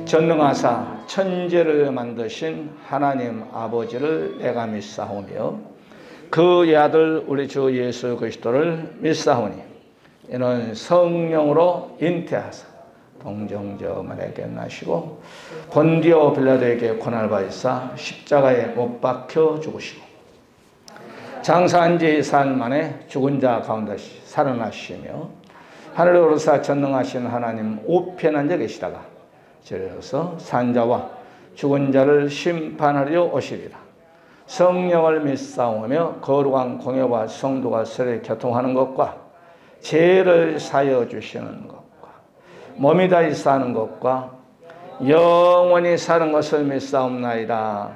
전능하사 천지를 만드신 하나님 아버지를 내가 믿사오며 그의 아들 우리 주 예수 그리스도를 믿사오니 이는 성령으로 잉태하사 동정저 마리아에게 나시고 본디오 빌라도에게 고난을 받으사 십자가에 못 박혀 죽으시고 장사한 지 사흘 만에 죽은 자 가운데 살아나시며 하늘에 오르사 전능하신 하나님 우편한 자 계시다가 저리로서 산자와 죽은 자를 심판하려 오시리라. 성령을 믿사오며 거룩한 공예와 성도가 서로 교통하는 것과 죄를 사여 주시는 것과 몸이 다시 사는 것과 영원히 사는 것을 믿사옵나이다.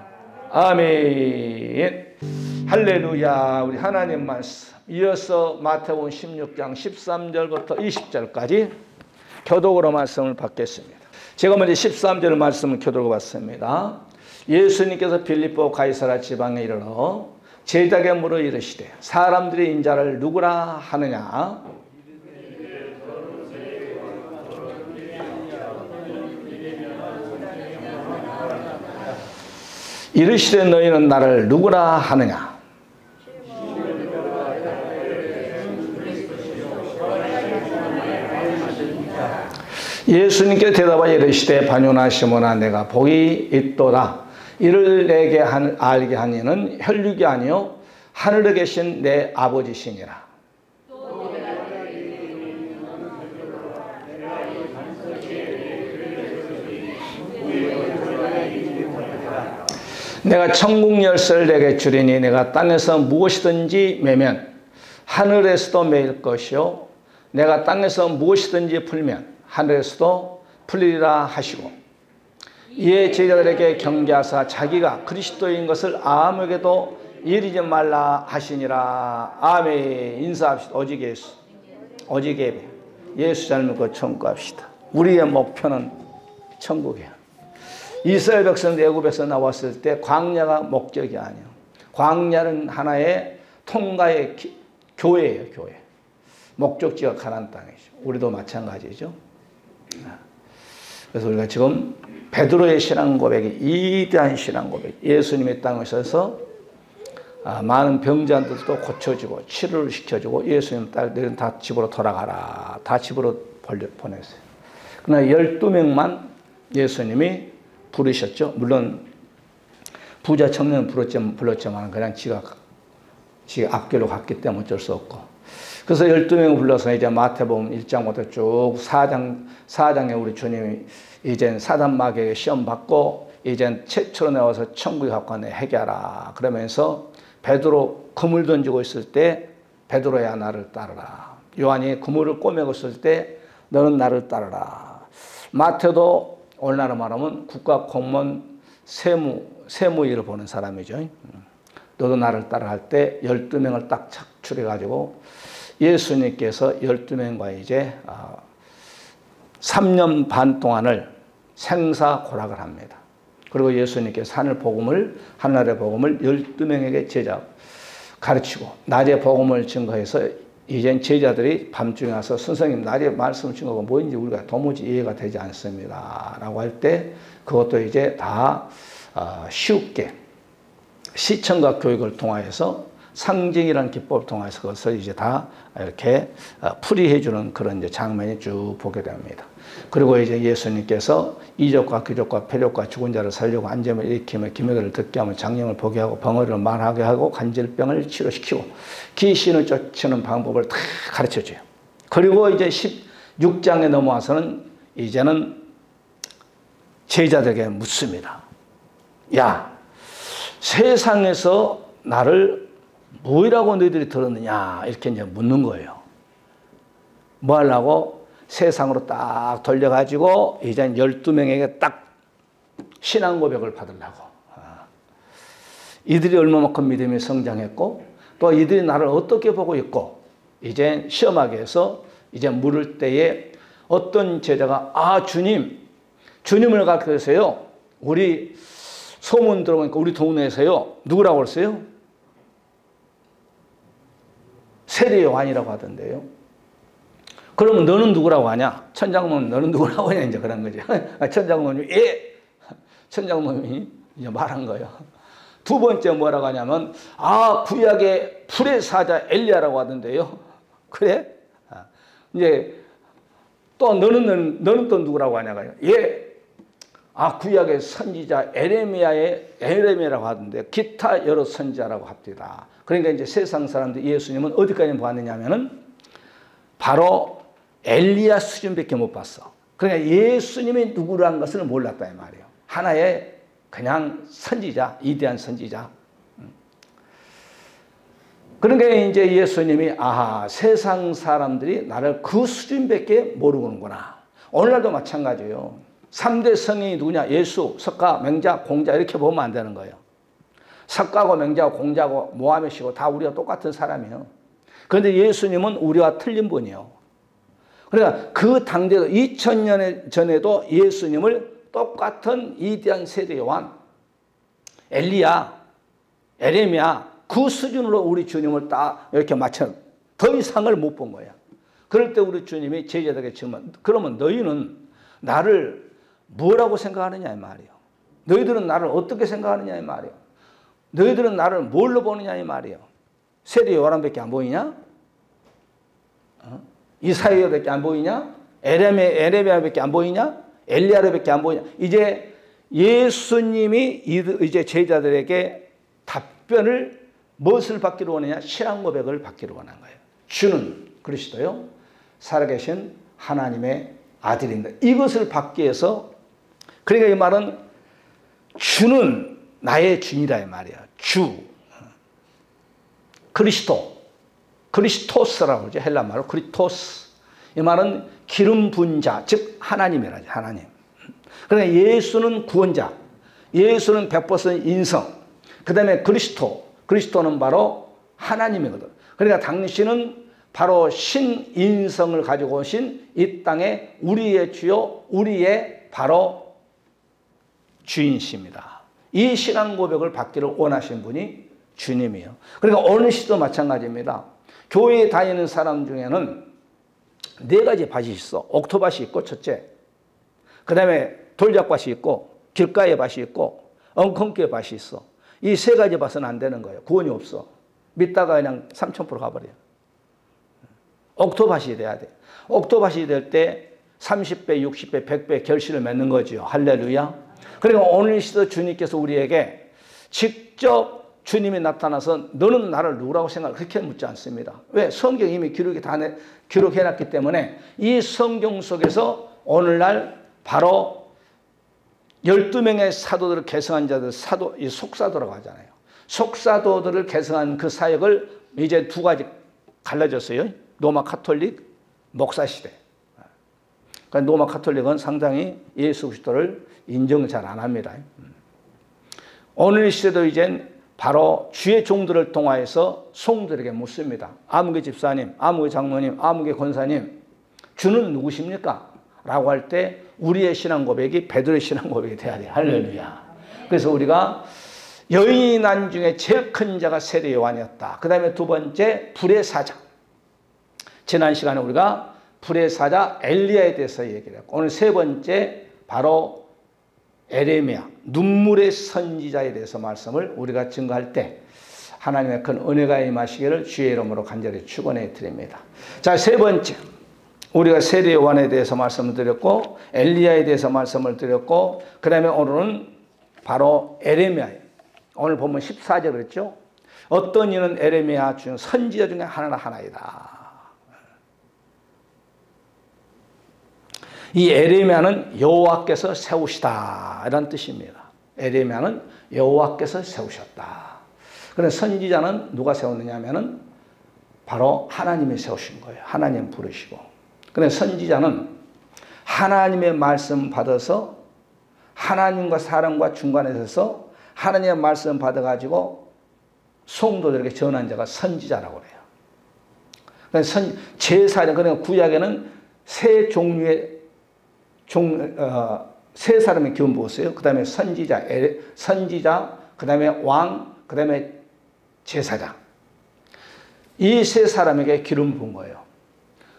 아멘. 할렐루야. 우리 하나님 말씀 이어서 마태복음 16장 13절부터 20절까지 교독으로 말씀을 받겠습니다. 제가 먼저 13절 말씀을 교독으로 받습니다. 예수님께서 빌립보 가이사라 지방에 이르러 제자에게 물어 이르시되 사람들이 인자를 누구라 하느냐? 이르시되 너희는 나를 누구라 하느냐? 예수님께 대답하여 이르시되 바요나 시몬아 내가 복이 있도다. 이를 내게 알게 한 이는 혈육이 아니요 하늘에 계신 내 아버지시니라. 내가 천국 열쇠를 내게 주리니 내가 땅에서 무엇이든지 매면 하늘에서도 매일 것이요 내가 땅에서 무엇이든지 풀면 하늘에서도 풀리리라 하시고 이에 제자들에게 경계하사 자기가 그리스도인 것을 아무에게도 이르지 말라 하시니라. 아멘. 인사합시다. 오직 예수, 오직 예배. 예수 잘 믿고 천국 갑시다. 우리의 목표는 천국이야. 이스라엘 백성 애굽에서 나왔을 때 광야가 목적이 아니에요. 광야는 하나의 통과의 교회예요. 교회. 목적지가 가나안 땅이죠. 우리도 마찬가지죠. 그래서 우리가 지금 베드로의 신앙 고백이 이대한 신앙 고백. 예수님의 땅에 있어서 많은 병자들도 고쳐주고 치료를 시켜주고 예수님 딸들은 다 집으로 돌아가라. 다 집으로 보냈어요. 그러나 12명만 예수님이 부르셨죠. 물론 부자 청년은 불렀지만 그냥 지가 앞길로 갔기 때문에 어쩔 수 없고. 그래서 12명을 불러서 이제 마태복음 1장부터 쭉 4장에 우리 주님이 이젠 사단 마귀에게 시험 받고 이젠 최초로 나와서 천국에 갖고 왔네 회개하라. 그러면서 베드로 그물 던지고 있을 때 베드로야 나를 따르라. 요한이 그물을 꼬매고 있을 때 너는 나를 따르라. 마태도 오늘날로 말하면 국가 공무원 세무 일을 보는 사람이죠. 너도 나를 따라갈 때 12명을 딱 착출해가지고 예수님께서 12명과 이제 3년 반 동안을 생사고락을 합니다. 그리고 예수님께서 하늘의 복음을 12명에게 제자 가르치고 낮에 복음을 증거해서 이젠 제자들이 밤중에 와서 선생님 낮에 말씀 증거가 뭐인지 우리가 도무지 이해가 되지 않습니다 라고 할 때 그것도 이제 다 쉽게 시청각 교육을 통하여서 상징이라는 기법을 통해서 그것을 이제 다 이렇게 풀이해 주는 그런 이제 장면이 쭉 보게 됩니다. 그리고 이제 예수님께서 이적과 기적과 표적과 죽은 자를 살리고 안점을 일으키며 기묘를 듣게 하며 장령을 보게 하고 벙어리를 말하게 하고 간질병을 치료시키고 귀신을 쫓는 방법을 다 가르쳐 줘요. 그리고 이제 16장에 넘어와서는 이제는 제자들에게 묻습니다. 야, 세상에서 나를 뭐라고 너희들이 들었느냐 이렇게 이제 묻는 거예요. 뭐 하려고? 세상으로 딱 돌려가지고 이제 12명에게 딱 신앙 고백을 받으려고. 이들이 얼마만큼 믿음이 성장했고 또 이들이 나를 어떻게 보고 있고 이제 시험하기 위해서 이제 물을 때에 어떤 제자가 주님을 가르쳐주세요. 우리 소문 들어보니까 우리 동네에서요 누구라고 그랬어요? 세례 요한이라고 하던데요. 그러면 너는 누구라고 하냐? 천장모님 너는 누구라고 하냐? 이제 그런 거죠. 천장모님이 예! 천장모님이 이제 말한 거예요. 두 번째 뭐라고 하냐면 구약의 불의 사자 엘리야라고 하던데요. 그래? 이제 또 너는 또 누구라고 하냐고요. 예. 구약의 선지자 에레미야라고 하던데 기타 여러 선지자라고 합니다. 그러니까 이제 세상 사람들 예수님은 어디까지 봤느냐면은 바로 엘리야 수준밖에 못 봤어. 그러니까 예수님이 누구라는 것을 몰랐다 이 말이에요. 하나의 그냥 선지자, 위대한 선지자. 그러니까 이제 예수님이 세상 사람들이 나를 그 수준밖에 모르는구나. 오늘날도 마찬가지예요. 3대 성인이 누구냐? 예수, 석가, 맹자, 공자 이렇게 보면 안 되는 거예요. 석가고 맹자고 공자고 모하메시고 다 우리가 똑같은 사람이에요. 그런데 예수님은 우리와 틀린 분이에요. 그러니까 그 당대도 2000년 전에도 예수님을 똑같은 위대한 세대의 왕 엘리야, 에레미야 그 수준으로 우리 주님을 딱 이렇게 맞춰 더 이상을 못 본 거야. 그럴 때 우리 주님이 제자들에게 질문, 그러면 너희는 나를 뭐라고 생각하느냐 이 말이에요. 너희들은 나를 어떻게 생각하느냐 이 말이에요. 너희들은 나를 뭘로 보느냐 이 말이에요. 세례 요한밖에 안 보이냐? 이사야밖에 안 보이냐? 에레미야밖에 안 보이냐? 엘리야밖에 안 보이냐? 이제 예수님이 이제 제자들에게 답변을 무엇을 받기로 원하냐? 신앙 고백을 받기로 원한 거예요. 주는 그리스도요, 살아계신 하나님의 아들입니다. 이것을 받기 위해서, 그러니까 이 말은 주는 나의 주니라 이 말이야. 주, 그리스토스라고 그러죠. 헬라 말로 크리토스. 이 말은 기름 부은 자, 즉 하나님이라죠. 하나님. 그러니까 예수는 구원자, 예수는 100% 인성, 그 다음에 그리스도는 바로 하나님이거든. 그러니까 당신은 바로 신인성을 가지고 오신 이 땅에 우리의 주요, 우리의 바로 주인이십니다. 이 신앙 고백을 받기를 원하신 분이 주님이에요. 그러니까 어느 시도 마찬가지입니다. 교회에 다니는 사람 중에는 4가지 밭이 있어. 옥토밭이 있고 첫째, 그 다음에 돌잡밭이 있고 길가에 밭이 있고 엉겅퀴의 밭이 있어. 이 3가지 밭은 안 되는 거예요. 구원이 없어. 믿다가 그냥 3000% 가버려요. 옥토밭이 돼야 돼. 옥토밭이 될 때 30배, 60배, 100배 결실을 맺는 거죠. 할렐루야. 그러니까 오늘 시도 주님께서 우리에게 직접 주님이 나타나서 너는 나를 누구라고 생각해? 그렇게 묻지 않습니다. 왜? 성경이 이미 기록해놨기 때문에 이 성경 속에서 오늘날 바로 12명의 사도들을 계승한 자들, 이 속사도라고 하잖아요. 속사도들을 계승한 그 사역을 이제 2가지 갈라졌어요. 로마 카톨릭, 목사시대. 그러니까 로마 카톨릭은 상당히 예수 그리스도를 인정을 잘 안 합니다. 오늘 시대도 이젠 바로 주의 종들을 통하여서 성들에게 묻습니다. 아무개 집사님, 아무개 장로님, 아무개 권사님, 주는 누구십니까? 라고 할 때 우리의 신앙 고백이 베드로의 신앙 고백이 돼야 돼요. 할렐루야. 그래서 우리가 여인이 난 중에 제일 큰 자가 세례 요한이었다. 그 다음에 2번째 불의 사자. 지난 시간에 우리가 불의 사자 엘리야에 대해서 얘기를 했고, 오늘 3번째 바로 에레미야, 눈물의 선지자에 대해서 말씀을 우리가 증거할 때 하나님의 큰 은혜가 임하시기를 주의 이름으로 간절히 축원해 드립니다. 자, 3번째, 우리가 세례 요한에 대해서 말씀을 드렸고 엘리야에 대해서 말씀을 드렸고, 그 다음에 오늘은 바로 에레미야예요. 오늘 보면 14절 그랬죠. 어떤 이는 에레미야 중 선지자 중에 하나이다. 이 에레미야는 여호와께서 세우시다 이런 뜻입니다. 에레미야는 여호와께서 세우셨다. 그런데 선지자는 누가 세웠느냐 하면은 바로 하나님이 세우신 거예요. 하나님 부르시고. 그런데 선지자는 하나님의 말씀 받아서 하나님과 사람과 중간에 서서 하나님의 말씀 받아가지고 성도들에게 전한 자가 선지자라고 그래요. 그러니까 제사장, 그러니까 구약에는 세 종류의 세 사람의 기름 부었어요. 그 다음에 선지자, 그 다음에 왕, 그 다음에 제사장. 이 세 사람에게 기름 부은 거예요.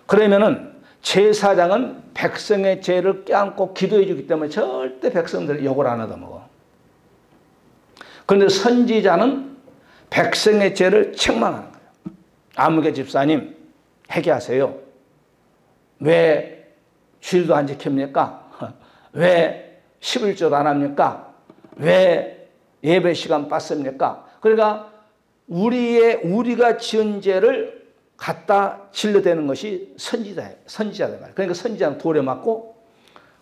그러면은 제사장은 백성의 죄를 껴안고 기도해 주기 때문에 절대 백성들이 욕을 안 얻어먹어. 그런데 선지자는 백성의 죄를 책망하는 거예요. 아무개 집사님, 회개하세요. 왜 주일도 안 지킵니까? 왜 11조도 안 합니까? 왜 예배 시간 빠습니까? 그러니까 우리가 지은 죄를 갖다 질러대는 것이 선지자다 말이에요. 그러니까 선지자는 돌에 맞고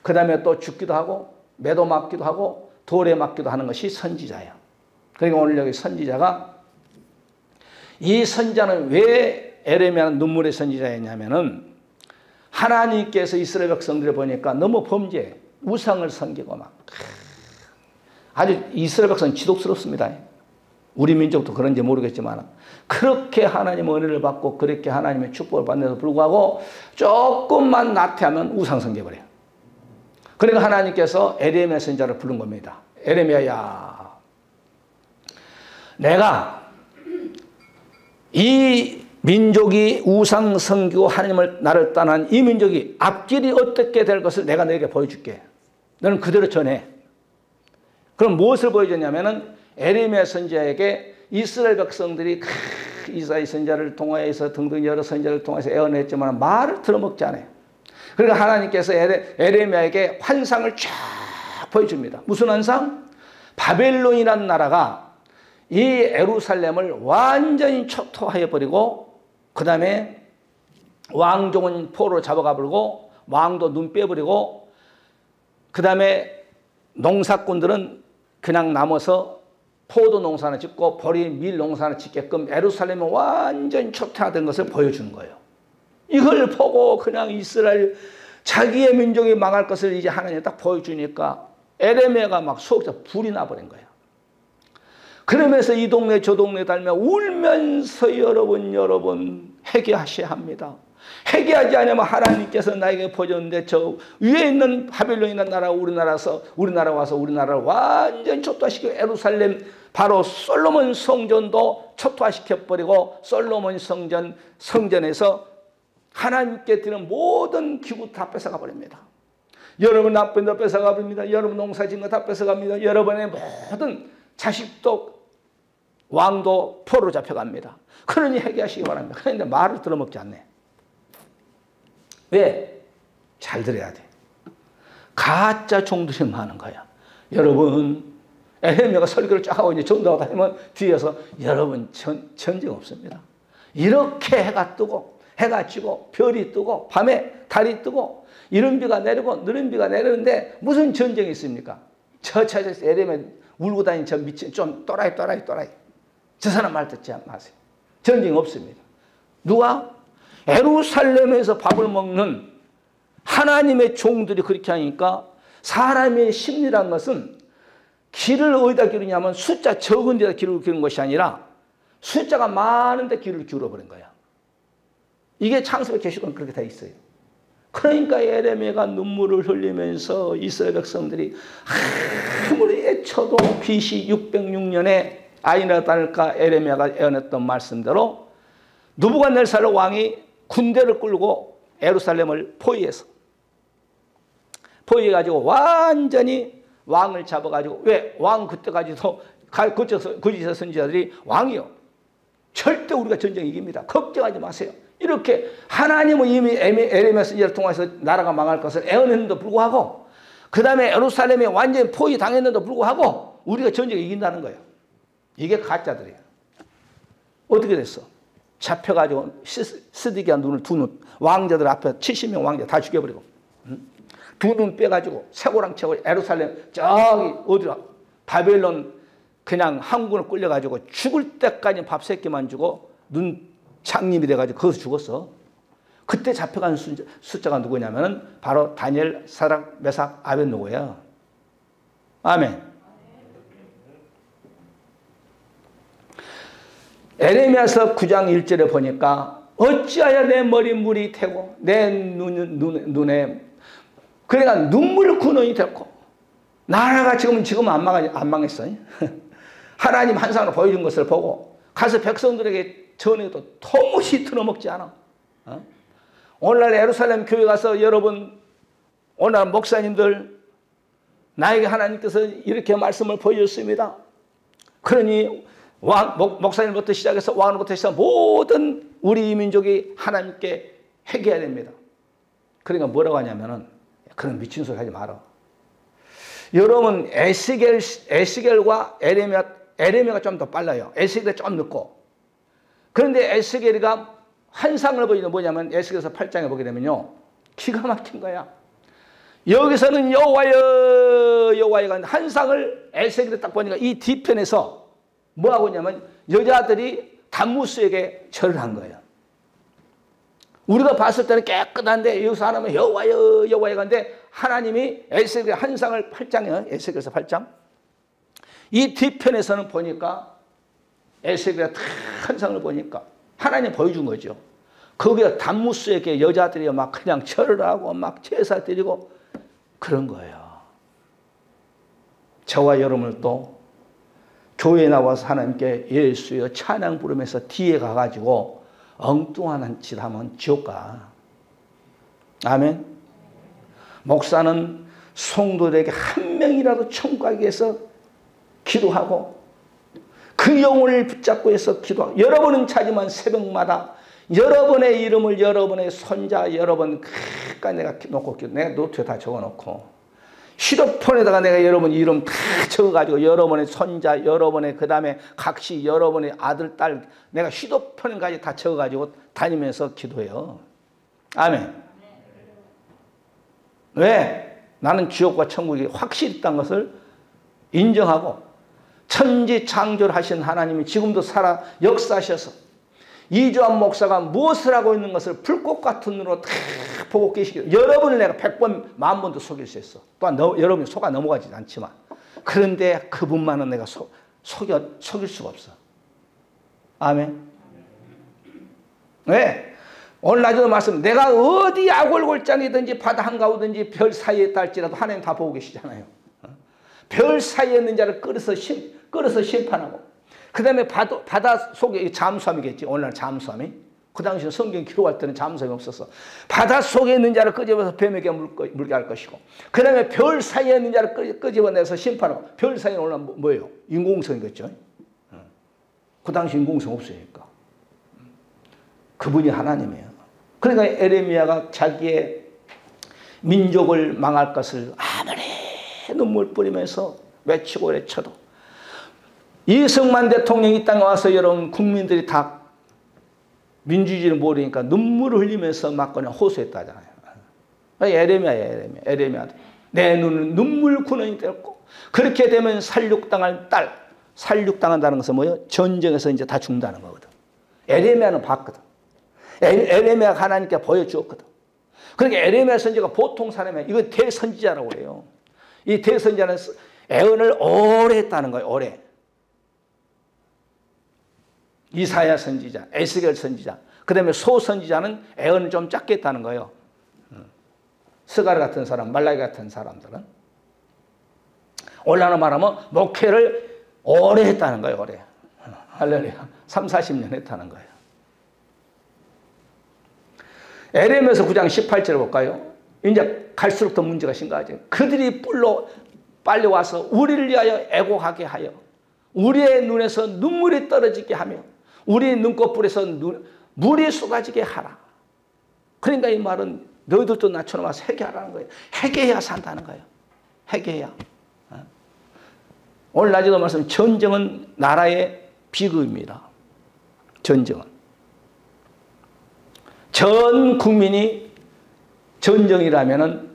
그 다음에 또 죽기도 하고 매도 맞기도 하고 돌에 맞기도 하는 것이 선지자예요. 그러니까 오늘 여기 선지자가 이 선지자는 왜 에레미야는 눈물의 선지자였냐면은 하나님께서 이스라엘 백성들을 보니까 너무 범죄해. 우상을 섬기고 막 아주 이스라엘 백성은 지독스럽습니다. 우리 민족도 그런지 모르겠지만 그렇게 하나님의 은혜를 받고 그렇게 하나님의 축복을 받는데도 불구하고 조금만 나태하면 우상 섬겨버려요. 그러니까 하나님께서 에레미야 선지자를 부른 겁니다. 에레미야야, 내가 이 민족이 우상 섬기고 하나님을 나를 떠난 이 민족이 앞길이 어떻게 될 것을 내가 너에게 보여줄게. 너는 그대로 전해. 그럼 무엇을 보여줬냐면은 에레미야 선지자에게 이스라엘 백성들이 이사야 선지자를 통하여서 등등 여러 선지자를 통해서 애원했지만 말을 들어먹지 않아요. 그러니까 하나님께서 에레미야에게 환상을 쫙 보여줍니다. 무슨 환상? 바벨론이라는 나라가 이 예루살렘을 완전히 초토화해버리고 그 다음에 왕족은 포로로 잡아가 버리고 왕도 눈 빼버리고 그 다음에 농사꾼들은 그냥 남아서 포도 농사를 짓고 보리 밀 농사를 짓게끔 예루살렘은 완전히 초토화된 것을 보여주는 거예요. 이걸 보고 그냥 이스라엘 자기의 민족이 망할 것을 이제 하나님이 딱 보여주니까 에레미야가 막 속에서 불이 나버린 거예요. 그러면서 이 동네 저 동네 달며 울면서 여러분 회개하셔야 합니다. 회개하지 않으면 하나님께서 나에게 보여줬는데 저 위에 있는 바벨론이라는 나라 우리나라 와서 우리나라를 완전히 초토화시키고 예루살렘 바로 솔로몬 성전도 초토화시켜버리고 솔로몬 성전에서 하나님께 드리는 모든 기구 다 뺏어가 버립니다. 여러분 남편도 뺏어가 버립니다. 여러분 농사진 거 다 뺏어갑니다. 여러분의 모든 자식도 왕도 포로로 잡혀갑니다. 그러니 회개하시기 바랍니다. 그런데 말을 들어먹지 않네. 왜? 잘 들어야 돼. 가짜 종들이 많은 거야. 여러분 에레미야가 설교를 쫙 하고 이제 전도하고 다니면 뒤에서 여러분 전쟁 없습니다. 이렇게 해가 뜨고 해가 지고 별이 뜨고 밤에 달이 뜨고 이른 비가 내리고 느린 비가 내리는데 무슨 전쟁이 있습니까? 저 차에서 에레미야 울고 다니는 저 미친 좀 또라이 저 사람 말 듣지 마세요. 전쟁 없습니다. 누가? 예루살렘에서 밥을 먹는 하나님의 종들이 그렇게 하니까 사람의 심리란 것은 길을 어디다 기르냐면 숫자 적은 데다 길을 기르는 것이 아니라 숫자가 많은데 길을 기울여버린 거야. 이게 창세기 계시록은 그렇게 돼 있어요. 그러니까 예레미야가 눈물을 흘리면서 이스라엘 백성들이 아무리 애쳐도 BC 606년에 아이나단을까 에레미야가 애원했던 말씀대로 느부갓네살 왕이 군대를 끌고 예루살렘을 포위해가지고 완전히 왕을 잡아가지고 왜? 왕 그때까지도 거짓의 선지자들이 왕이요. 절대 우리가 전쟁 이깁니다. 걱정하지 마세요. 이렇게 하나님은 이미 에레미야 선지자를 통해서 나라가 망할 것을 애원했는데도 불구하고 그 다음에 예루살렘에 완전히 포위당했는데도 불구하고 우리가 전쟁 이긴다는 거예요. 이게 가짜들이에요. 어떻게 됐어? 잡혀가지고 스디기야 눈을 두 눈 왕자들 앞에 70명 왕자 다 죽여버리고 두 눈 빼가지고 쇠고랑 채고 예루살렘 저기 어디라 바벨론 그냥 항군을 끌려가지고 죽을 때까지 밥 새끼만 주고 눈 장님이 돼가지고 거기서 죽었어. 그때 잡혀간 숫자가 누구냐면은 바로 다니엘, 사드락, 메삭, 아벳느고예요. 아멘. 에레미야서 9장 1절에 보니까 어찌하여 내 머리 물이 태고 내 눈에 그러니까 눈물 근원이 됐고 나라가 지금 안 망했어. 하나님 환상으로 보여준 것을 보고 가서 백성들에게 전해도 도무지 들어먹지 않아. 오늘날 예루살렘 교회 가서 여러분, 오늘날 목사님들, 나에게 하나님께서 이렇게 말씀을 보여줬습니다. 그러니 목사님부터 시작해서 왕부터 시작 모든 우리 민족이 하나님께 회개해야 됩니다. 그러니까 뭐라고 하냐면은 그런 미친 소리 하지 마라. 여러분 에스겔과 에레미야가 좀 더 빨라요. 에스겔이 좀 늦고. 그런데 에스겔이가 환상을 보이는 뭐냐면 에스겔서 8장에 보게 되면요, 기가 막힌 거야. 여기서는 여호와여 여호와여가 환상을 에스겔이 딱 보니까 이 뒤편에서 뭐 하고 있냐면 여자들이 단무스에게 절을 한 거예요. 우리가 봤을 때는 깨끗한데 여기서 하나님은 여호와여 여호와여가 하는데 하나님이 에스겔의 환상을 8장이에요. 에스겔서 8장. 이 뒤편에서는 보니까 에스겔의 환상을 보니까 하나님 보여준 거죠. 거기에 단무스에게 여자들이 막 그냥 절을 하고 막 제사 드리고 그런 거예요. 저와 여러분을 또 교회에 나와서 하나님께 예수여 찬양 부르면서 뒤에 가가지고 엉뚱한 짓 하면 지옥 가. 아멘. 목사는 성도들에게 한 명이라도 천국 가기 위해서 기도하고 그 영혼을 붙잡고 해서 기도하고, 여러분은 차지만 새벽마다 여러분의 이름을 여러분의 손자 여러분 그까지 내가 놓고 내가 노트에 다 적어놓고 휴대폰에다가 내가 여러분 이름 다 적어가지고 여러분의 손자 여러분의 그 다음에 각시 여러분의 아들 딸 내가 휴대폰까지 다 적어가지고 다니면서 기도해요. 아멘. 왜? 나는 지옥과 천국이 확실히 있다는 것을 인정하고 천지 창조를 하신 하나님이 지금도 살아 역사하셔서 이주환 목사가 무엇을 하고 있는 것을 불꽃 같은 눈으로 다 보고 계시기를 여러분을 내가 100번, 10,000번도 속일 수 있어. 또한 여러분이 속아 넘어가지 않지만 그런데 그분만은 내가 속일 수가 없어. 아멘. 왜? 오늘 낮에도 말씀, 내가 어디 야골골장이든지 바다 한가운데든지 별 사이에 있다 할지라도 하나님 다 보고 계시잖아요. 별 사이에 있는 자를 끌어서 심판하고 그 다음에 바다 속에 잠수함이겠지. 오늘날 잠수함이. 그 당시에 성경 기록할 때는 잠수함이 없었어. 바다 속에 있는 자를 끄집어서 뱀에게 물게 할 것이고 그 다음에 별 사이에 있는 자를 끄집어내서 심판하고 별 사이는 오늘날 뭐예요? 인공성이겠죠. 그 당시 인공성 없으니까. 그분이 하나님이에요. 그러니까 에레미야가 자기의 민족을 망할 것을 아무리 눈물 뿌리면서 외치고 외쳐도 이승만 대통령이 이 땅에 와서 여러분 국민들이 다 민주주의를 모르니까 눈물을 흘리면서 막 그냥 호소했다잖아요. 에레미야도 내 눈은 눈물 군원이 되었고 그렇게 되면 살육당할 딸, 살육당한다는 것은 뭐예요? 전쟁에서 이제 다 죽는다는 거거든. 에레미야는 봤거든. 에레미야가 하나님께 보여주었거든. 그러니까 에레미야 선지자가 보통 사람이야. 이건 대선지자라고 그래요. 이 대선지자는 애언을 오래 했다는 거예요. 오래. 이사야 선지자, 에스겔 선지자, 그 다음에 소선지자는 애언을 좀 작게 했다는 거예요. 스가랴 같은 사람, 말라기 같은 사람들은. 오늘날 말하면 목회를 오래 했다는 거예요. 오래. 할렐루야. 30-40년 했다는 거예요. 에레미야서 9장 18절을 볼까요? 이제 갈수록 더 문제가 심각하죠. 그들이 뿔로 빨리 와서 우리를 위하여 애곡하게 하여 우리의 눈에서 눈물이 떨어지게 하며 우리의 눈꺼풀에서 물이 쏟아지게 하라. 그러니까 이 말은 너희들도 나처럼 와서 회개하라는 거예요. 회개해야 산다는 거예요. 회개해야. 오늘 낮에도 말씀, 전쟁은 나라의 비극입니다. 전쟁은. 전 국민이 전쟁이라면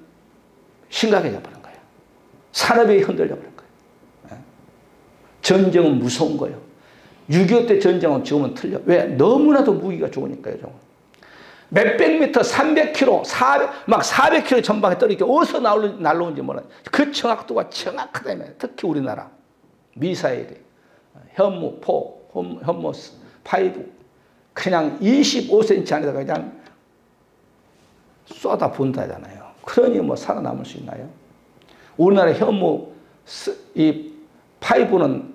심각해져 버린 거예요. 산업이 흔들려 버린 거예요. 전쟁은 무서운 거예요. 6.25 때 전쟁은 지금은 틀려. 왜? 너무나도 무기가 좋으니까요. 몇백 미터, 300km, 400km 전방에 떨어지게 어디서 날라오는지 몰라요. 그 정확도가 정확하다며. 특히 우리나라. 미사일이, 현무, 포, 현무스, 파이브. 그냥 25cm 안에다가 그냥 쏟아 본다잖아요. 그러니 뭐 살아남을 수 있나요? 우리나라 현무, 이 파이브는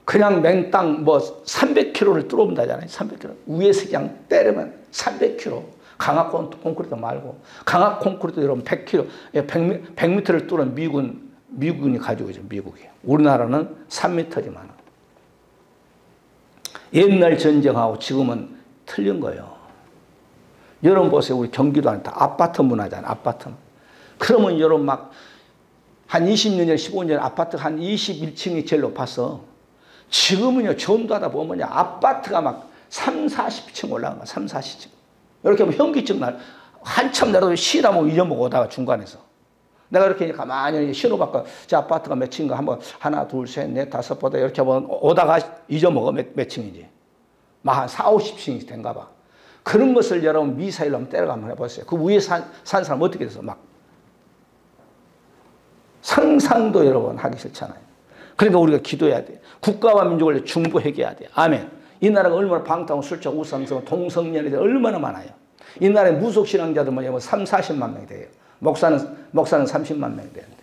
그냥 맹땅 뭐 300km를 뚫어본다잖아요. 300km. 위에서 그냥 때리면 300km. 강화 콘크리트 말고. 강화 콘크리트 여러분 100km, 100m를 뚫은 미군이 가지고 있죠. 미국이. 우리나라는 3m지만. 옛날 전쟁하고 지금은 틀린 거예요. 여러분 보세요. 우리 경기도 안에 다 아파트 문화잖아요. 아파트. 그러면 여러분 막 한 20년 전, 15년 전 아파트 한 21층이 제일 높았어. 지금은요, 전도하다 보면요, 아파트가 막 3, 40층 올라간 거야. 3, 40층. 이렇게 뭐 현기증 한참 내려도 쉬라면 잊어먹고 오다가 중간에서. 내가 이렇게 가만히 신호 바꿔, 저 아파트가 몇 층인가 한번 하나, 둘, 셋, 넷, 다섯 보다 이렇게 한번 오다가 잊어먹어 몇 층인지. 막 한 4, 50층이 된가 봐. 그런 것을 여러분 미사일로 한번 때려가면 해보세요. 그 위에 산 사람 어떻게 돼서 막. 상상도 여러분 하기 싫잖아요. 그러니까 우리가 기도해야 돼. 국가와 민족을 중보해야 돼. 아멘. 이 나라가 얼마나 방탕하고 술취하고 우상스러운 동성연애들 얼마나 많아요. 이 나라에 무속신앙자들만 3, 40만 명이 돼요. 목사는 30만 명이 되는데.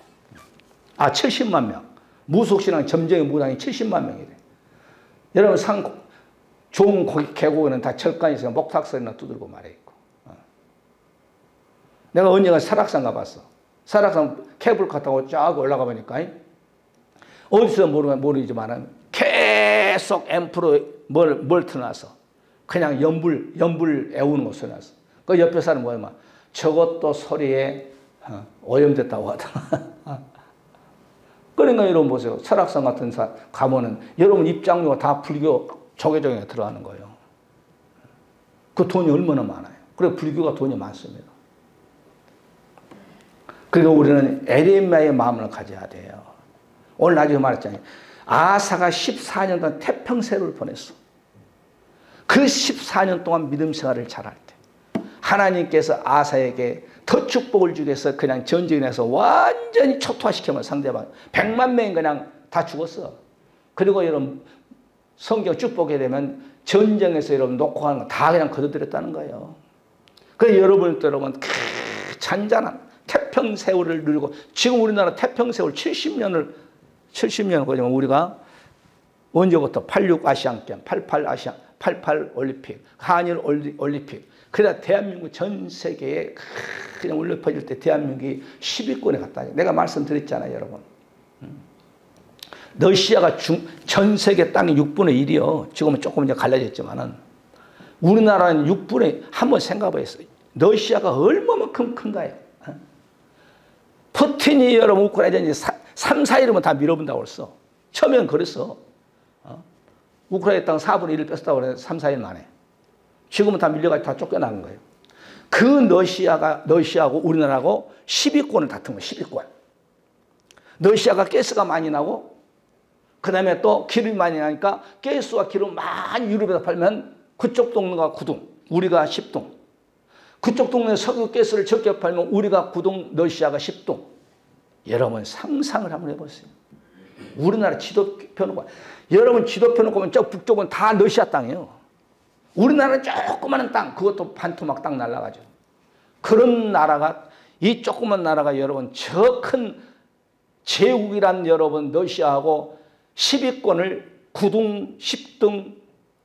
70만 명. 무속신앙 점쟁이 무당이 70만 명이 돼. 여러분 좋은 계곡에는 다 철간이 있으면 목탁설이나 두들고 말해 있고. 내가 언젠가 설악산 가봤어. 설악산 케이블카 타고 쫙 올라가 보니까 어디서 모르지만 계속 앰프로 뭘 틀어놨어. 그냥 연불 애우는 거 틀어놨어. 그 옆에 사람 뭐냐면 저것도 소리에 오염됐다고 하더라. 그러니까 여러분 보세요. 설악산 같은 산 가면은 여러분 입장료가 다 불교 조계종에 들어가는 거예요. 그 돈이 얼마나 많아요. 그래 불교가 돈이 많습니다. 그러니까 우리는 에레미야의 마음을 가져야 돼요. 오늘 나중에 말했잖아요. 아사가 14년 동안 태평세를 보냈어. 그 14년 동안 믿음 생활을 잘할 때 하나님께서 아사에게 더 축복을 주기 위해서 그냥 전쟁에 내서 완전히 초토화시키면 상대방 100만 명이 그냥 다 죽었어. 그리고 여러분 성경 쭉 보게 되면 전쟁에서 여러분 놓고 하는 거 다 그냥 거둬들였다는 거예요. 그래서 여러분 잔잔한 태평세월을 누리고 지금 우리나라 태평세월 70년을 거지만 우리가 언제부터 86 아시안게임, 88 올림픽, 한일 올림픽. 그래야 대한민국 전 세계에 그냥 울려 퍼질 때 대한민국이 10위권에 갔다. 내가 말씀드렸잖아요, 여러분. 러시아가 전 세계 땅의 6분의 1이요. 지금은 조금 이제 갈라졌지만은 우리나라는 6분의 한번 생각해보세요. 러시아가 얼마만큼 큰가요? 푸틴이 여러분 우크라이나 3, 4일이면 다 밀어본다고 그랬어. 처음엔 그랬어. 우크라이나 땅 4분의 1을 뺐다고 그래 3, 4일 만에. 지금은 다 밀려가지고 다 쫓겨나는 거예요. 그 러시아하고 우리나라하고 10위권을 다툰 거예요. 10위권. 러시아가 가스가 많이 나고 그 다음에 또 기름이 많이 나니까 가스와 기름 많이 유럽에다 팔면 그쪽 동네가 9등, 우리가 10등. 그쪽 동네 석유 가스를 적게 팔면 우리가 9등, 러시아가 10등. 여러분 상상을 한번 해보세요. 우리나라 지도표는 여러분 지도표는 보면 저 북쪽은 다 러시아 땅이에요. 우리나라는 조그마한 땅, 그것도 반토막 땅 날라가죠. 그런 나라가 이 조그만 나라가 여러분 저 큰 제국이란 여러분 러시아하고 10위권을 9등, 10등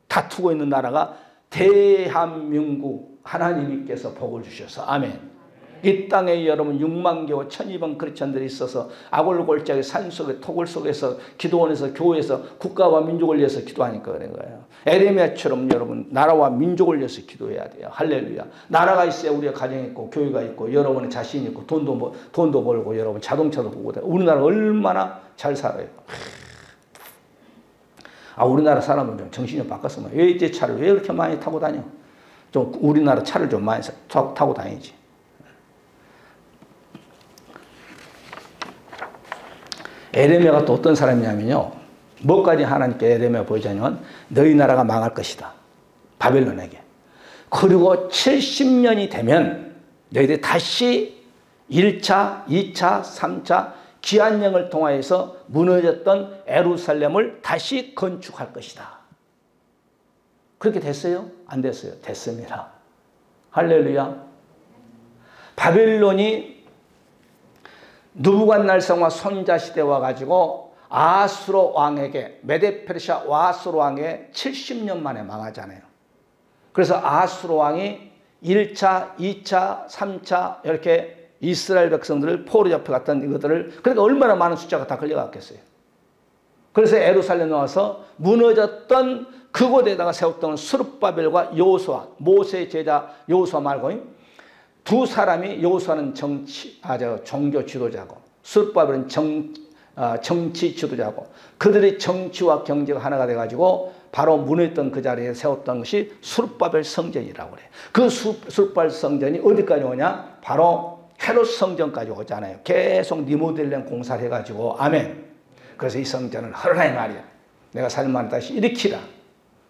다투고 있는 나라가 대한민국 하나님께서 복을 주셔서 아멘. 이 땅에 여러분 6만 개와 1200 크리스천들이 있어서 아골골짜기 산속에 토굴 속에서 기도원에서 교회에서 국가와 민족을 위해서 기도하니까 그런 거예요. 에레미야처럼 여러분 나라와 민족을 위해서 기도해야 돼요. 할렐루야. 나라가 있어야 우리가 가정이 있고 교회가 있고 여러분의 자신이 있고 돈도 벌고 여러분 자동차도 보고 우리나라 얼마나 잘 살아요. 우리나라 사람은 좀 정신이 좀 바꿨으면 왜 이제 차를 왜 이렇게 많이 타고 다녀? 좀 우리나라 차를 좀 많이 타고 다니지. 에레미야가 또 어떤 사람이냐면요. 뭐까지 하나님께 에레미야 보이자면 너희 나라가 망할 것이다. 바벨론에게. 그리고 70년이 되면 너희들이 다시 1차, 2차, 3차 기한령을 통하여서 무너졌던 예루살렘을 다시 건축할 것이다. 그렇게 됐어요? 안 됐어요? 됐습니다. 할렐루야. 바벨론이 느부갓네살과 손자 시대 와가지고 아수르 왕에게, 메데페르시아 아수르 왕에게 70년 만에 망하잖아요. 그래서 아수르 왕이 1차, 2차, 3차 이렇게 이스라엘 백성들을 포로 잡혀갔던 이것들을, 그러니까 얼마나 많은 숫자가 다 걸려갔겠어요. 그래서 예루살렘에 와서 무너졌던 그곳에다가 세웠던 스룹바벨과 여호수아, 모세의 제자 여호수아 말고 두 사람이, 여호수아는 종교 지도자고 스룹바벨은 정치 지도자고, 그들의 정치와 경제가 하나가 돼가지고 바로 무너졌던 그 자리에 세웠던 것이 스룹바벨 성전이라고 그래요. 그 스룹바벨 성전이 어디까지 오냐? 바로 헤롯 성전까지 오잖아요. 계속 리모델링 공사를 해가지고. 아멘. 그래서 이 성전을 헐라이 말이야. 내가 살만 다시 일으키라.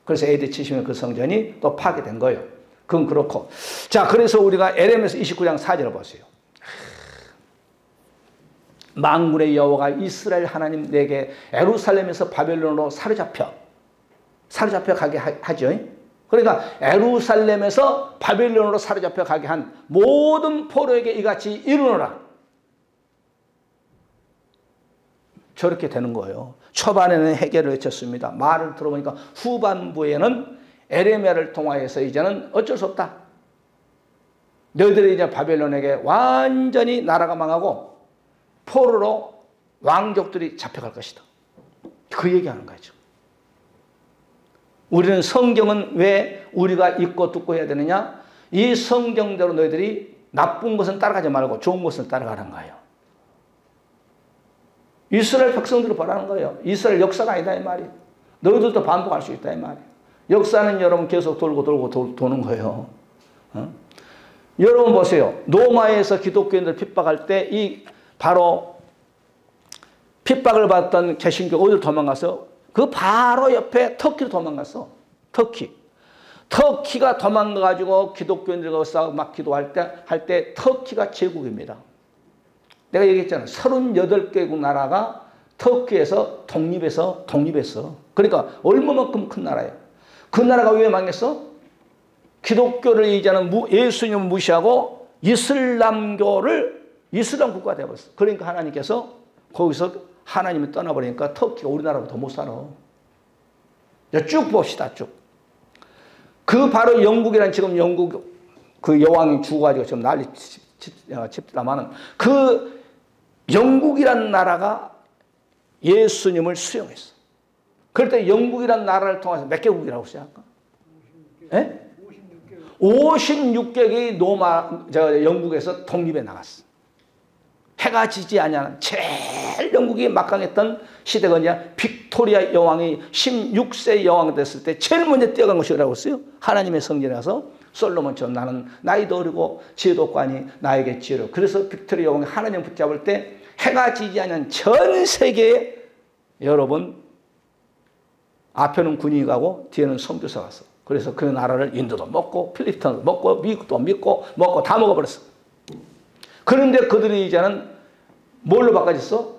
그래서 AD 70년 그 성전이 또 파괴된 거예요. 그건 그렇고. 자, 그래서 우리가 에레미야 29장 4절을 보세요. 만군의 여호와가 이스라엘 하나님 내게 예루살렘에서 바벨론으로 사로잡혀 가게 하죠. 그러니까 예루살렘에서 바벨론으로 사로잡혀 가게 한 모든 포로에게 이같이 이르노라. 저렇게 되는 거예요. 초반에는 해결을 외쳤습니다. 말을 들어보니까 후반부에는 에레미야를 통하여서 이제는 어쩔 수 없다. 너희들이 이제 바벨론에게 완전히 나라가 망하고 포로로 왕족들이 잡혀갈 것이다. 그 얘기하는 거죠. 우리는 성경은 왜 우리가 읽고 듣고 해야 되느냐? 이 성경대로 너희들이 나쁜 것은 따라가지 말고 좋은 것을 따라가는 거예요. 이스라엘 백성들을 바라는 거예요. 이스라엘 역사가 아니다 이 말이에요. 너희들도 반복할 수 있다 이 말이에요. 역사는 여러분 계속 돌고 도는 거예요. 여러분 보세요. 로마에서 기독교인들 핍박할 때 이 바로 핍박을 받던 개신교 어디로 도망가서? 그 바로 옆에 터키로 도망갔어. 터키가 도망가가지고 기독교인들과 싸우고 막 기도할 때 터키가 제국입니다. 내가 얘기했잖아. 38개국 나라가 터키에서 독립했어. 그러니까 얼마만큼 큰 나라예요. 그 나라가 왜 망했어? 기독교를 이제는 예수님을 무시하고 이슬람 국가가 되어버렸어. 그러니까 하나님께서 거기서 하나님이 떠나버리니까 터키가 우리나라보다 못 살아. 쭉 봅시다. 쭉. 그 바로 영국이란, 지금 영국 그 여왕이 죽어가지고 지금 난리 칩니다만은, 그 영국이란 나라가 예수님을 수용했어. 그럴 때 영국이란 나라를 통해서 몇 개국이라고 생각할까? 56개국이 영국에서 독립해 나갔어. 해가 지지 않냐는 제일 영국이 막강했던 시대가 뭐냐? 빅토리아 여왕이 16세 여왕이 됐을 때 제일 먼저 뛰어간 것이라고 했어요. 하나님의 성전에 가서 솔로몬처럼 나는 나이도 어리고 지혜도 없고 하니 나에게 지혜로. 그래서 빅토리아 여왕이 하나님 붙잡을 때 해가 지지 않는 전 세계에 여러분 앞에는 군인이 가고 뒤에는 선교사가 갔어. 그래서 그 나라를 인도도 먹고 필리핀도 먹고 미국도 먹고 다 먹어버렸어. 그런데 그들이 이제는 뭘로 바꿔졌어?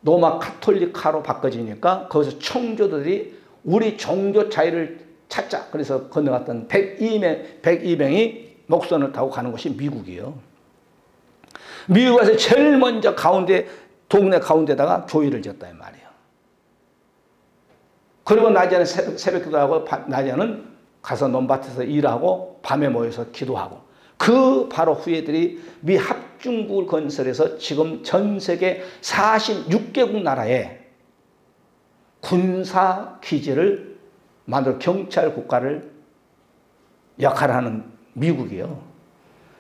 로마 카톨릭화로 바꿔지니까 거기서 청교도들이 우리 종교 자유를 찾자. 그래서 건너갔던 102명이 목선을 타고 가는 곳이 미국이에요. 미국에서 제일 먼저 동네 가운데다가 교회를 지었다 이 말이에요. 그리고 낮에는 새벽 기도하고 낮에는 가서 논밭에서 일하고 밤에 모여서 기도하고, 그 바로 후예들이 미 합중국을 건설해서 지금 전 세계 46개국 나라에 군사 기지를 만들어 경찰 국가를 역할을 하는 미국이에요.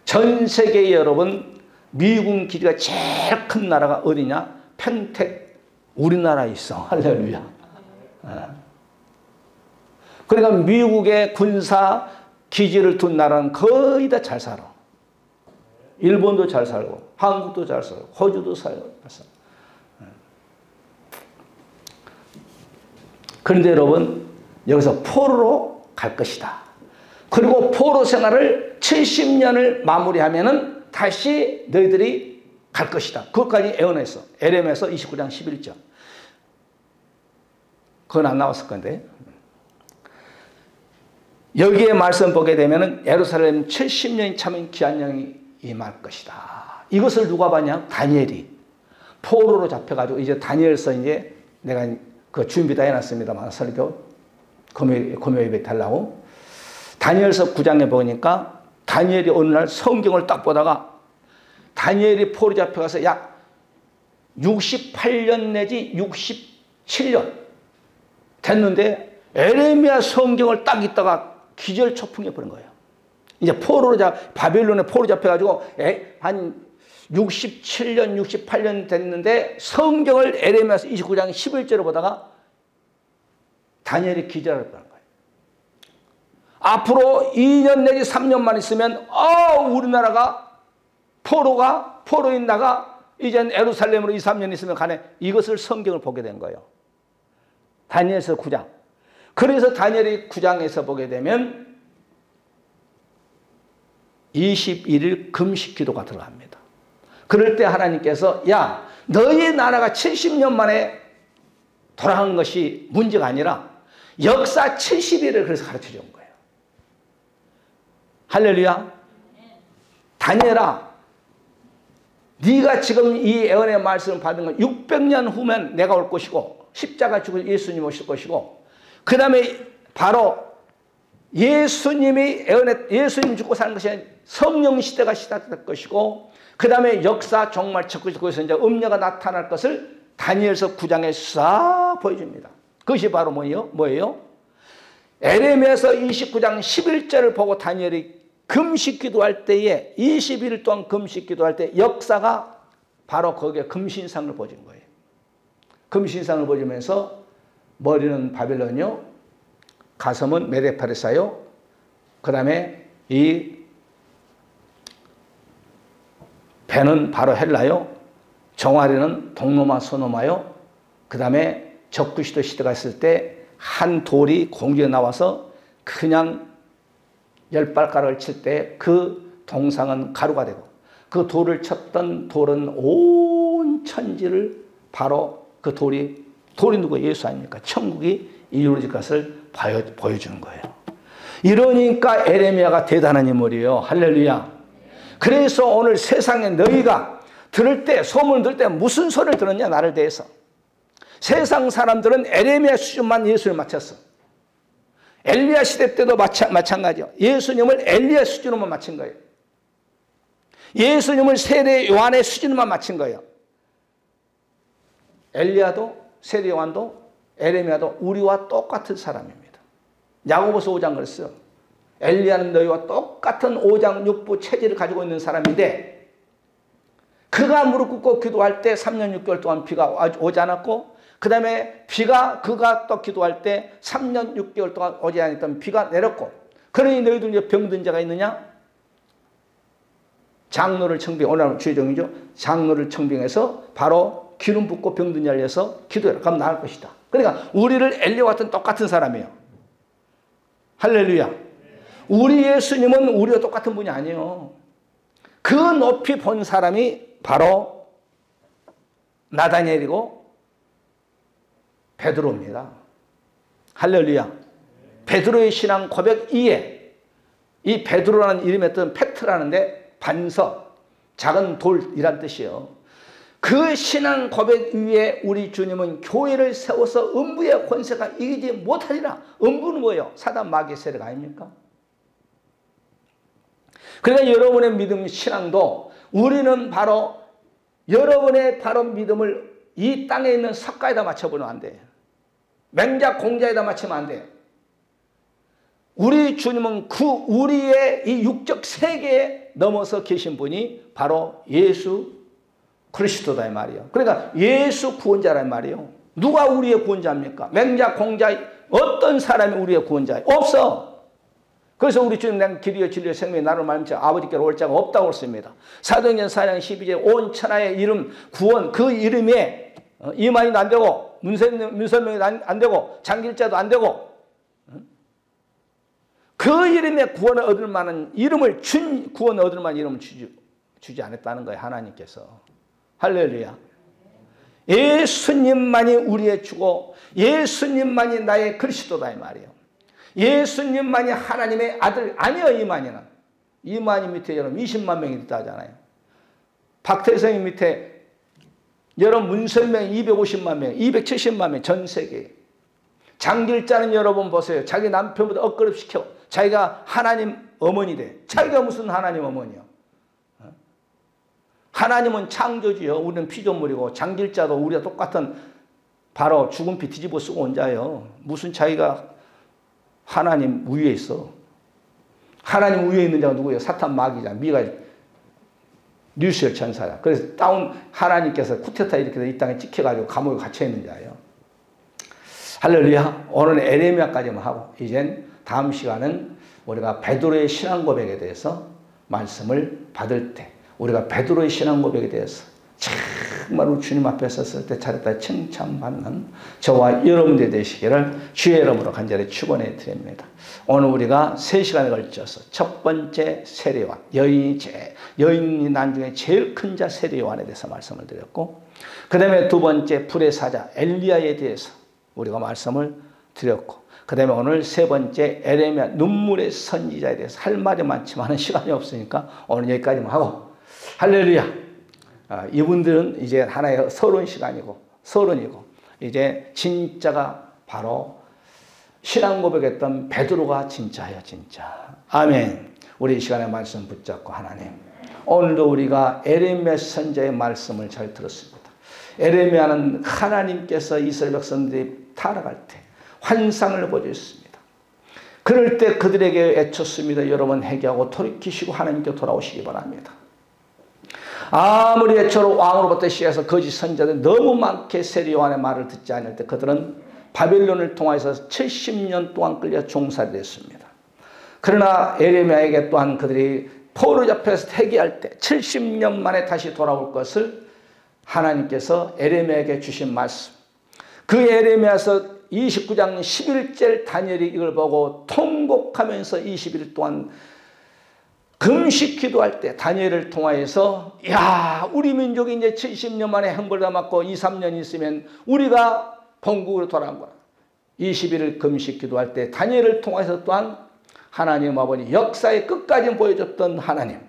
전 세계에 여러분 미군 기지가 제일 큰 나라가 어디냐? 평택 우리나라에 있어. 할렐루야. 그러니까 미국의 군사 기지를 둔 나라는 거의 다 잘 살아. 일본도 잘 살고 한국도 잘 살고 호주도 잘 살고. 그런데 여러분 여기서 포로로 갈 것이다. 그리고 포로 생활을 70년을 마무리하면은 다시 너희들이 갈 것이다. 그것까지 예언했어. 에레미야서 29장 11절. 그건 안 나왔을 건데. 여기에 말씀 보게 되면은 예루살렘 70년이 차면 기한령이 임할 것이다. 이것을 누가 봤냐? 다니엘이 포로로 잡혀가지고 이제 다니엘서 이제 내가 그 준비 다 해놨습니다만 설교 금요 예배 달라고. 다니엘서 9장에 보니까 다니엘이 어느 날 성경을 딱 보다가 다니엘이 포로 잡혀가서 약 68년 내지 67년 됐는데 에레미야 성경을 딱 읽다가 기절초풍해 버린 거예요. 이제 바벨론에 포로 잡혀가지고 한 67년, 68년 됐는데 성경을 에레미야서 29장 11절을 보다가 다니엘이 기절할 뻔한 거예요. 앞으로 2년 내지 3년만 있으면 우리나라가 포로인 나가 이젠 예루살렘으로 2, 3년 있으면 가네. 이것을 성경을 보게 된 거예요. 다니엘서 9장. 그래서 다니엘이 9장에서 보게 되면 21일 금식 기도가 들어갑니다. 그럴 때 하나님께서 야, 너희 나라가 70년 만에 돌아간 것이 문제가 아니라 역사 70일을 그래서 가르쳐 준 거예요. 할렐루야. 다니엘아, 네가 지금 이 예언의 말씀을 받은 건 600년 후면 내가 올 것이고 십자가 죽을 예수님 오실 것이고 그 다음에 바로 예수님 죽고 사는 것이 성령 시대가 시작될 것이고 그 다음에 역사 정말 적그리스도에서 이제 음녀가 나타날 것을 다니엘서 9장에 싹 보여줍니다. 그것이 바로 뭐예요? 에레미야서 29장 11절을 보고 다니엘이 금식 기도할 때에 20일 동안 금식 기도할 때 역사가 바로 거기에 금신상을 보여준 거예요. 금신상을 보여주면서 머리는 바벨론이요, 가슴은 메데파르사요, 그 다음에 이 배는 바로 헬라요, 정아리는 동로마 소노마요, 그 다음에 적그리스도 시대가 있을 때 한 돌이 공중에 나와서 그냥 10발가락을 칠 때 그 동상은 가루가 되고 그 돌을 쳤던 돌은 온 천지를 바로 그 돌이 누구 예수 아닙니까? 천국이 이루어질 것을 보여주는 거예요. 이러니까 에레미야가 대단한 인물이에요. 할렐루야. 그래서 오늘 세상에 너희가 들을 때 소문을 들을 때 무슨 소리를 들었냐 나를 대해서. 세상 사람들은 에레미야 수준만 예수를 맞췄어. 엘리야 시대 때도 마찬가지요. 예수님을 엘리야 수준으로만 맞춘 거예요. 예수님을 세례 요한의 수준으로만 맞춘 거예요. 엘리야도 세례 요한도 에레미야도 우리와 똑같은 사람입니다. 야고보서 5장 그랬어요. 엘리야는 너희와 똑같은 5장 6부 체질을 가지고 있는 사람인데 그가 무릎 꿇고 기도할 때 3년 6개월 동안 비가 오지 않았고 그 다음에 그가 또 기도할 때 3년 6개월 동안 오지 않았던 비가 내렸고 그러니 너희들 이제 병든 자가 있느냐? 장로를 청빙, 오늘 주의종이죠. 장로를 청빙해서 바로 기름 붓고 병든 자를 위해서 기도해라. 그럼 나을 것이다. 그러니까 우리를 엘리와 같은 똑같은 사람이에요. 할렐루야. 우리 예수님은 우리와 똑같은 분이 아니에요. 그 높이 본 사람이 바로 나다니엘이고 베드로입니다. 할렐루야. 베드로의 신앙 고백 이에 이 베드로라는 이름의 어떤 팩트라는데 반석, 작은 돌이란 뜻이에요. 그 신앙 고백 위에 우리 주님은 교회를 세워서 음부의 권세가 이기지 못하리라. 음부는 뭐예요? 사단 마귀의 세력 아닙니까? 그러니까 여러분의 믿음 신앙도 우리는 바로 여러분의 바로 믿음을 이 땅에 있는 석가에다 맞춰보면 안 돼요. 맹자 공자에다 맞추면 안 돼요. 우리 주님은 우리의 이 육적 세계에 넘어서 계신 분이 바로 예수 그리스도다 이 말이에요. 그러니까 예수 구원자란 말이에요. 누가 우리의 구원자입니까? 맹자 공자 어떤 사람이 우리의 구원자예요? 없어. 그래서 우리 주님 난 길이요 진리요 생명이 나를 말미암아 아버지께로 올 자가 없다고 했습니다. 사도행전 4장 12절 온 천하의 이름 구원 그 이름에 이만희도 안 되고 문선명이도 안 되고 장길자도 안 되고 그 이름에 구원을 얻을 만한 이름을 구원을 얻을 만한 이름을 주지 않았다는 거예요. 하나님께서. 할렐루야. 예수님만이 우리의 주고 예수님만이 나의 그리스도다 이 말이에요. 예수님만이 하나님의 아들 아니에요. 이만희는. 이만희 밑에 여러분 20만 명이 있다 하잖아요. 박태성이 밑에 여러분 문선명 250만 명, 270만 명 전 세계에. 장길자는 여러분 보세요. 자기 남편보다 억거립시켜. 자기가 하나님 어머니 돼. 자기가 무슨 하나님 어머니요. 하나님은 창조주요. 우리는 피조물이고 장길자도 우리가 똑같은 바로 죽은 피 뒤집어 쓰고 온 자예요. 무슨 자기가 하나님 위에 있어. 하나님 위에 있는 자가 누구예요? 사탄 마귀자. 미가엘. 뉴스열 천사야. 그래서 하나님께서 쿠데타 이렇게 이 땅에 찍혀가지고 감옥에 갇혀 있는 자예요. 할렐루야. 오늘은 에레미야까지만 하고 이젠 다음 시간은 우리가 베드로의 신앙 고백에 대해서 말씀을 받을 때 우리가 베드로의 신앙 고백에 대해서 정말 주님 앞에 섰을 때 잘했다 칭찬받는 저와 여러분들 되시기를 주의 이름으로 간절히 축원해 드립니다. 오늘 우리가 3시간에 걸쳐서 첫 번째 세례요한, 여인이 난 중에 제일 큰 자 세례요한에 대해서 말씀을 드렸고, 그 다음에 두 번째 불의 사자 엘리야에 대해서 우리가 말씀을 드렸고, 그 다음에 오늘 세 번째 에레미야 눈물의 선지자에 대해서 할 말이 많지만 시간이 없으니까 오늘 여기까지만 하고, 할렐루야. 이분들은 이제 하나의 서론 시간이고 서론이고, 이제 진짜가 바로 신앙 고백했던 베드로가 진짜예요. 진짜. 아멘. 우리 이 시간에 말씀 붙잡고 하나님, 오늘도 우리가 에레미야 선지자의 말씀을 잘 들었습니다. 에레미야는 하나님께서 이스라엘 백성들이 타락할 때 환상을 보여줬습니다. 그럴 때 그들에게 애쳤습니다. 여러분 회개하고 돌이키시고 하나님께 돌아오시기 바랍니다. 아무리 애처로 왕으로부터 시작해서 거짓 선지자들 너무 많게 세례요한의 말을 듣지 않을 때 그들은 바벨론을 통해서 70년 동안 끌려 종살이 됐습니다. 그러나 에레미야에게 또한 그들이 포로 잡혀서 회개할 때 70년 만에 다시 돌아올 것을 하나님께서 에레미야에게 주신 말씀, 그 에레미야서 29장 11절 다니엘이 이걸 보고 통곡하면서 20일 동안 금식 기도할 때 다니엘을 통하여서 야, 우리 민족이 이제 70년 만에 형벌당받고 2, 3년 있으면 우리가 본국으로 돌아간 거야. 20일을 금식 기도할 때 다니엘을 통해서 또한 하나님 아버지 역사의 끝까지 보여줬던 하나님,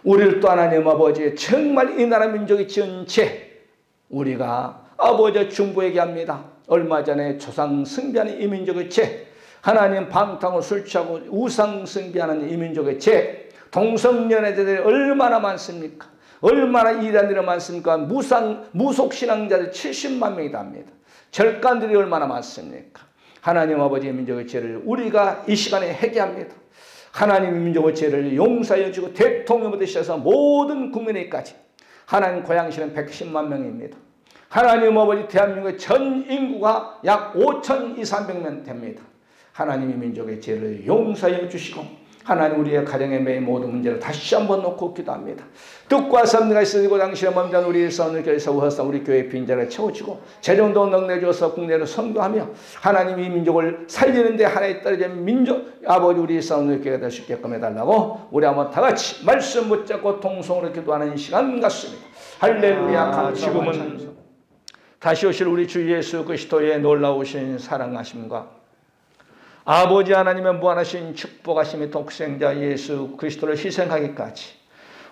우리를 또 하나님 아버지 정말 이 나라 민족이 지은 죄 우리가 아버지 중보에게 합니다. 얼마 전에 조상 숭배하는 이 민족의 죄, 하나님 방탕으로 술 취하고 우상 숭배하는 이 민족의 죄, 동성연애자들이 얼마나 많습니까? 얼마나 이단들이 많습니까? 무속신앙자들 70만 명이 답니다. 절간들이 얼마나 많습니까? 하나님 아버지의 민족의 죄를 우리가 이 시간에 회개합니다. 하나님의 민족의 죄를 용서하여 주고 대통령부터 시작해서 모든 국민에게까지, 하나님 고향시는 110만 명입니다. 하나님 아버지 대한민국의 전 인구가 약 5,200명 됩니다. 하나님의 민족의 죄를 용서하여 주시고 하나님 우리의 가정의 매일 모든 문제를 다시 한번 놓고 기도합니다. 뜻과 섭리가 있으시고 당신의 몸전 우리의 선을 교회에서 우어서 우리 교회의 빈자를 채워주고 재정도 넉내주어서 국내로 선교하며 하나님 이 민족을 살리는 데 하나의 떨어진 민족 아버지 우리의 선을 교회가 될 수 있게끔 해달라고 우리 한번 다 같이 말씀 붙잡고 통성으로 기도하는 시간 같습니다. 할렐루야. 지금은 다시 오실 우리 주 예수 그리스도의 놀라우신 사랑하심과 아버지 하나님의 무한하신 축복하심의 독생자 예수 그리스도를 희생하기까지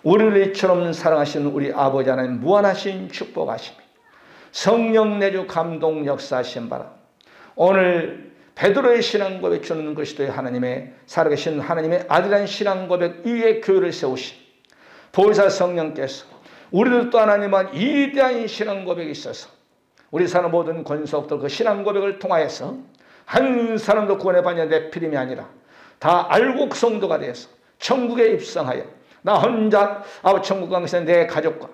우리를 이처럼 사랑하시는 우리 아버지 하나님 무한하신 축복하심이 성령 내주 감동 역사하신 바라 오늘 베드로의 신앙 고백 주는 그리스도의 하나님의 살아계신 하나님의 아들이라는 신앙 고백 위에 교회를 세우신 보혜사 성령께서 우리들 또 하나님은 위대한 신앙 고백이 있어서 우리 사는 모든 권속들 그 신앙 고백을 통하여서 한 사람도 구원의 반야 내피림이 아니라 다 알고 성도가 되어서 천국에 입성하여 나 혼자 천국 강에서 내 가족과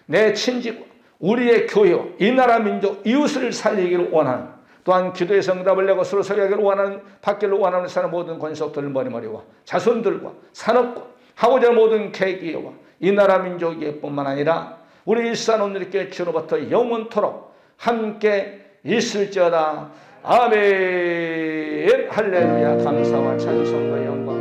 내 친지과 우리의 교회와 이 나라 민족 이웃을 살리기를 원하는, 또한 기도의 성답을 내고 서로 소개하기를 원하는, 받기를 원하는 사람 모든 권속들을 머리머리와 자손들과 산업과 하고자 하는 모든 계기와 이 나라 민족이 뿐만 아니라 우리 일산오늘께 주로부터 영원토록 함께 있을지어다. 아멘. 할렐루야. 감사와 찬송과 영광